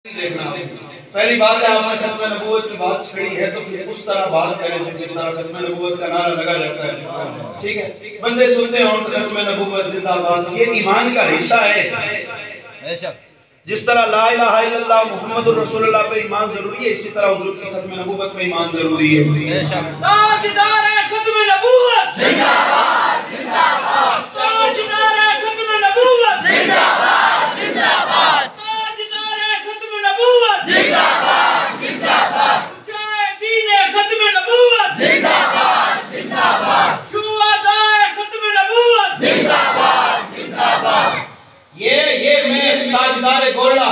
देखना। पहली बात है, आपने खत्म नबूवत की बात छेड़ी है तो फिर उस तरह बात करें जिस तरह खत्म नबूवत का नारा लगा जाता है। ठीक है, बंदे सुनते हैं खत्म नबूवत जिंदाबाद, ये ईमान का हिस्सा है। जिस तरह ला इलाहा इल्लल्लाह मुहम्मदुर रसूलुल्लाह पे ईमान जरूरी है, इसी तरह हुजूर की खत्म नबूवत पे ईमान जरूरी है। ताजदार खत्म नबूवत जिंदाबाद जिंदाबाद, ताजदार खत्म नबूवत जिंदाबाद जिंदाबाद, ताजदार खत्म नबूवत जिंदाबाद जिंदाबाद, मुजाहिदीन खत्म नबूवत जिंदाबाद जिंदाबाद, शुहदाए खत्म नबूवत जिंदाबाद जिंदाबाद। ये मैं ताजदार गोरड़ा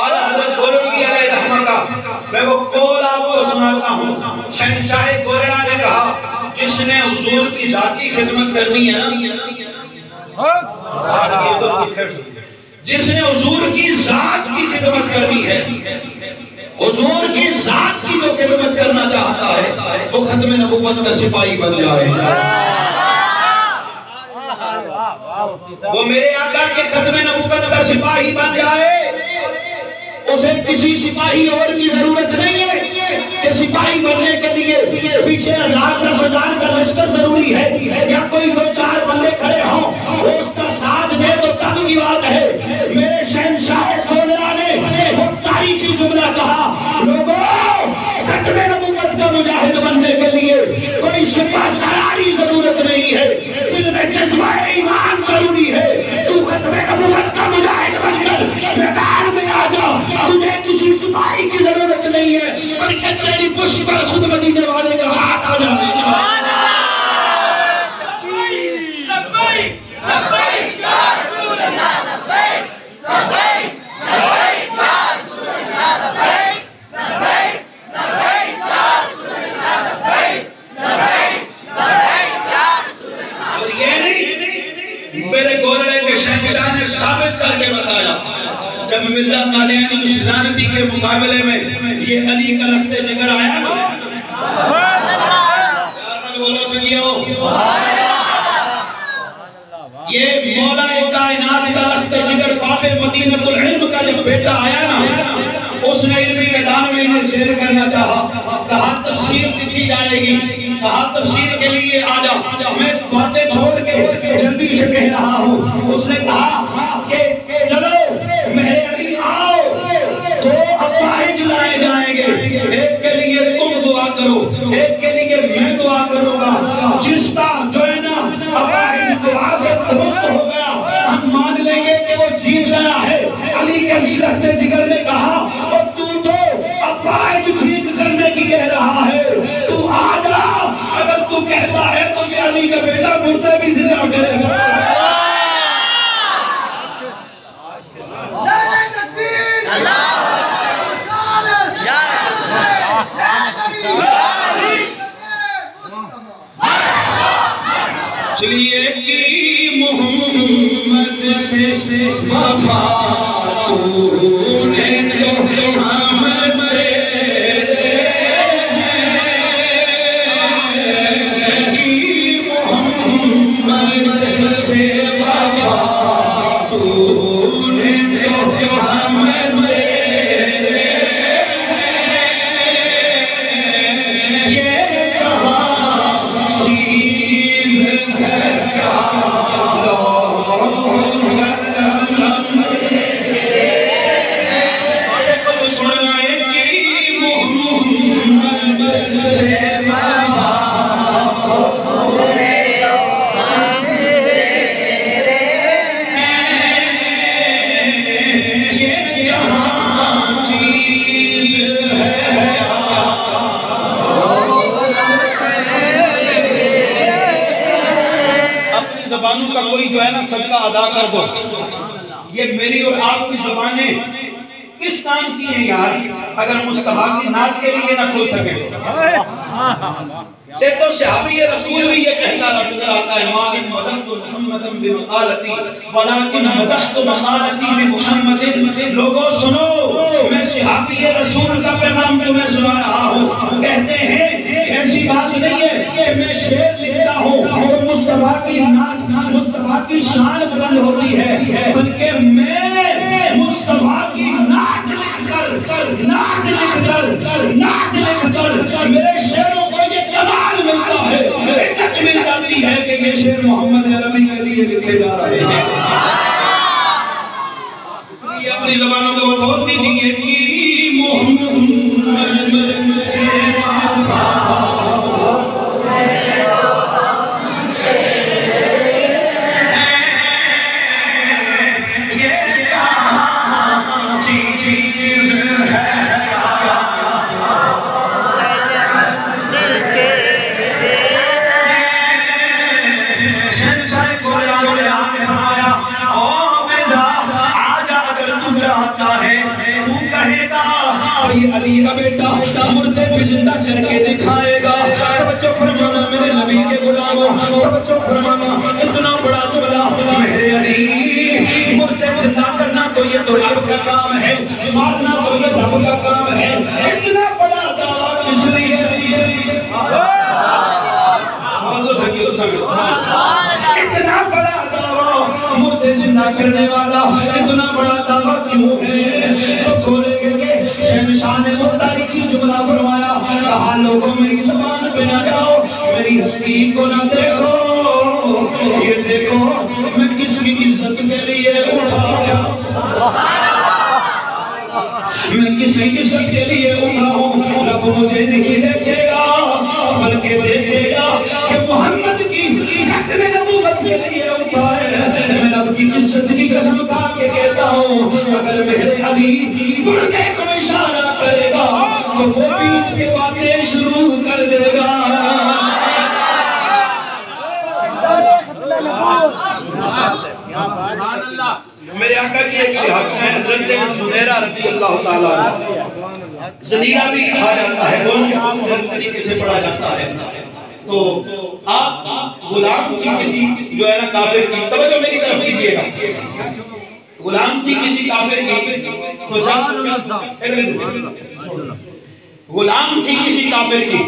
आला हज़रत गोरड़गी अलैहि रहमा का मैं वो कौल आपको सुनाता हूँ। शहंशाह गोरड़ा ने कहा, जिसने हुजूर की जाती खिदमत करनी है ना, जिसने हुजूर की जात की खिदमत करनी है, हुजूर की जात की जो खिदमत करना चाहता है वो खत्म नबूवत का सिपाही बन जाए। वो मेरे आका के खत्म नबूवत का सिपाही बन जाए। उसे किसी सिपाही और की जरूरत नहीं है कि सिपाही बनने के लिए पीछे 1000-10,000 का लश्कर जरूरी है या कोई 2-4 बंदे खड़े हों वो उसका साथ दे तो तब की बात है। मेरे शहंशाह गोरड़ा ने वो तारीखी जुमला कहा, लोगों खत्म नबूवत का मुजाहिद बनने के लिए कोई सिपा सलारी जरूरत नहीं है, दिल में जज्बा ईमान जरूरी है। तू खत्म नबूवत का मुजाहिद बनकर मैदान में आ जा, तुझे किसी सिपाही की जरूरत नहीं है, बल्कि तेरी पुष्प पर खुद मदीने वाले का हाथ आ जाएगा। मेरे गोरड़े के शहंशाह ने साबित करके बताया, जब मिर्जा कादियानी उस लानती के मुकाबले में ये अली का लख्ते जिगर आया ना, बोलो सखियो, ये मौला कायनात का लख्ते जिगर पापे मदीनतुल इल्म का जब बेटा आया ना, उसने इल्मी मैदान में इन्हें शेर करना चाहा। कहा तफसीर लिखी जाएगी, कहा तफसीर के लिए आ जा, मैं बातें छोड़ के जल्दी से कह रहा हूँ। उसने कहा कि चलो मेरे अली आओ, तो अपाहिज लाए जाएंगे, एक के लिए तुम दुआ करो, एक के लिए मैं दुआ करूंगा। जिसका जो है ना अपाहिज दुआ से दुरुस्त हो गया, हम मान लेंगे कि वो जीत गया है। अली के लख्ते जिगर ने कहा, और तू तो अपाहिज ठीक करने की कह रहा है, तू आ जा। अगर तू कहता है तो ये अली का बेटा मुर्दे भी जिंदा करेगा। चलिए कि मोहम्मद से वफा तूने तो हमरे कि मोहम्मद से वफा तूने तो हमरे का कोई जो है ना सदका अदा कर दो। ये मेरी और आपकी जुबानें किस काम की है यार, अगर मुस्तफा की नात के लिए ना खुल सके तो सहाबी रसूल भी ये कहता नजर आता है, मा इन मदहतु मुहम्मदन बिमक़ालती वलाकिन मदहतु मक़ालती बिमुहम्मदिन। लोगों सुनो, मैं सहाबी रसूल का पैगाम तुम्हें सुना रहा हूँ। कहते हैं ऐसी बात नहीं है कि मैं शेर लिखता हूँ और मुस्तफा की नात, मुस्तफा की शान बुलंद होती है, बल्कि मैं मुस्तफा की नात शेर मोहम्मद अरबी के लिए लिखे जा रहे हैं। इसलिए अपनी ज़बानों को खोल दीजिए कि मोहम्मद अली का बेटा मुर्दे भी जिंदा करके दिखाएगा। बच्चों फरमाना मेरे नबी के गुलामों, बच्चों फरमाना इतना बड़ा जुमला मेरे अली, मुर्दे जिंदा करना तो ये तो रब का काम है, मारना तो ये रब का काम है। इतना बड़ा दावा किस लिए? इतना बड़ा दावा मुर्दे जिंदा करने वाला, इतना बड़ा दावा क्यों है? तो खोलेंगे शहनशाह ने मुख्तारी की जुमला फरमाया, कहा लोगों मेरी ज़बान पे ना जाओ, मेरी हस्ती को ना देखो, ये देखो मैं किसकी इज्जत के लिए उठा, मैं किसकी इज्जत के लिए उठा हूँ। रब मुझे नहीं देखेगा बल्कि देखेगा कि मोहम्मद की खत्म नबूवत के लिए उठा है। मैं रब की इज्जत की कसम खा के कहता हूँ, अगर मेरे अली मुर्दे को इशारा करेगा तो वो भी उठ के बातें शुरू कर देगा। मेरे आका की एक शहादत है, हज़रत ज़ुनैरा रज़ी अल्लाह ताला अन्हा, ज़नीरा भी कहा जाता है, दोनों तरीके से पढ़ा जाता है। तो आप गुलाम थी किसी जो है ना काफिर की, तवज्जो मेरी तरफ कीजिएगा, गुलाम थी किसी काफिर की, तो गुलाम थी किसी काफिर की,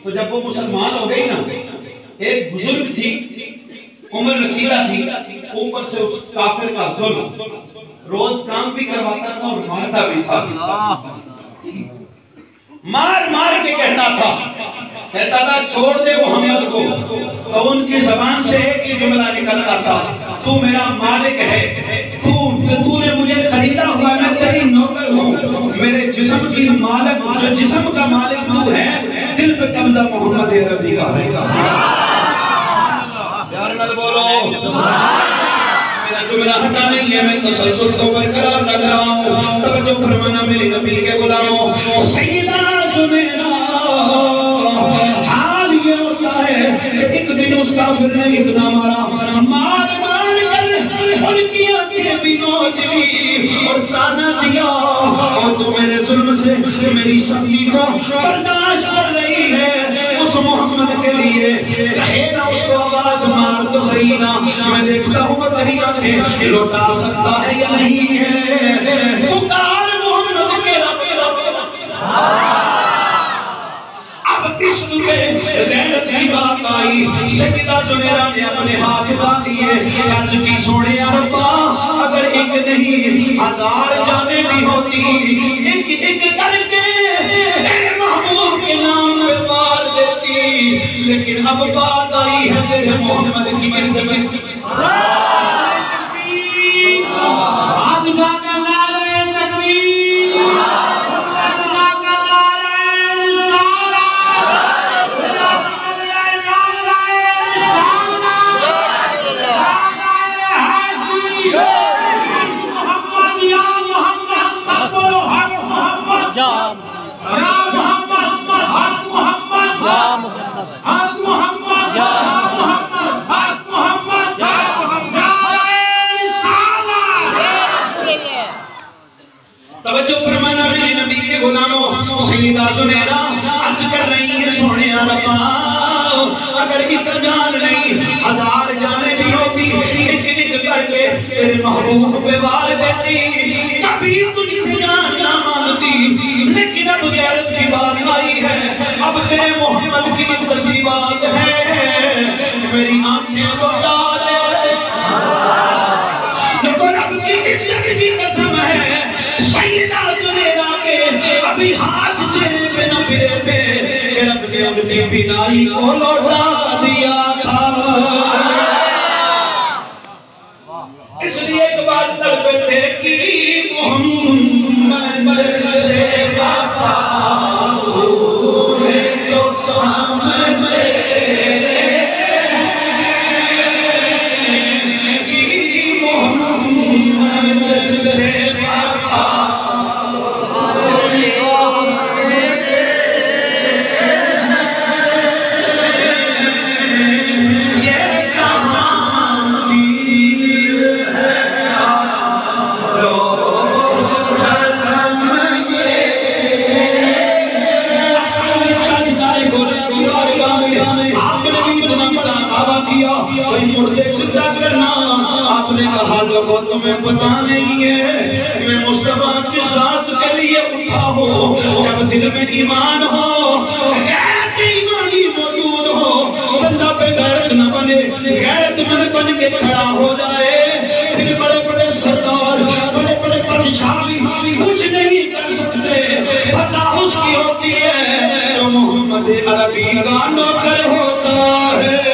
तो जब वो मुसलमान हो गई ना, एक बुजुर्ग थी, उम्र रसीदा थी, ऊपर से उस काफिर का जुल्म, रोज काम भी करवाता था और मारता भी था, मार मार के कहता था छोड़ दे मोहम्मद को, तो उनकी जबान से एक ही जुमला निकलता था, तू मेरा मालिक है, तूने मुझे खरीदा हुआ, मैं तेरी नौकर हूँ, मेरे जिस्म की मालिक, जो जिस्म का मालिक तू है, दिल पे कब्जा मोहम्मद अरबी का है। प्यार नाल बोलो, मेरा जुमला हटा नहीं है, मैं तसल्सल को बरकरार रख रहा हूँ। तवज्जो फरमाना मेरे नबी के गुलामों, सैयदा ज़ुनैरा, हाल ये होता है कि एक दिन उस काफिर ने इतना मारा, मार कर उनकी आंखें भी नोच ली और ताना दिया, और तू मेरे जुल्म से मेरी शक्ति को बर्दाश्त कर रही है, उस मोहम्मद के लिए कहे ना उसको आवाज मार तो सही ना, मैं देखता हूँ तेरी आंखें लौटा सकता है या नहीं है, पुकार मोहम्मद के रब। अब इश्क में गैरत की बात आई, सैयदा ज़ुनैरा ने अपने हाथ उठा लिए, अर्ज की सोने अरबा, अगर एक नहीं 1000 जाने भी होती, एक एक करके तेरे महबूब के नाम पे मार देती, लेकिन अब बात आई है तेरे मोहम्मद की इज्जत। तवज्जो फरमाना मेरे नबी के गुलामों, सैयदा ज़ुनैरा अर्ज कर रही है सोने अरबा, अगर एक जान नहीं 1000 जाने भी होती, एक एक करके तेरे महबूब पे वार देती, कभी तुझसे जान ना मांगती, लेकिन अब गैरत की बात आई है, अब तेरे मोहम्मद की इज्जत की बात है, मेरी आंखें लौटा दे, रब की इज्जत की कसम है, सैयदा ज़ुनैरा के अभी हाथ चेहरे पे न फिरे थे, रब ने उनकी बिनाई को लौटा दिया था। इसलिए एक बात करते थे कि मोहम्मद से वफा तूने तो हम तेरे कि मोहम्मद से वफा आपने कहा लोगों तुम्हें पता नहीं है मैं मुस्तफा के साथ के लिए उठा हो जब दिल में ईमान हो गैरत ईमानी मौजूद हो बंदा पे गैरत न बने गैरतमंद बन के खड़ा हो जाए फिर बड़े बड़े सरदार बड़े बड़े बादशाह कुछ नहीं कर सकते फतह उसकी होती है जो मोहम्मद अरबी का नौकर होता है।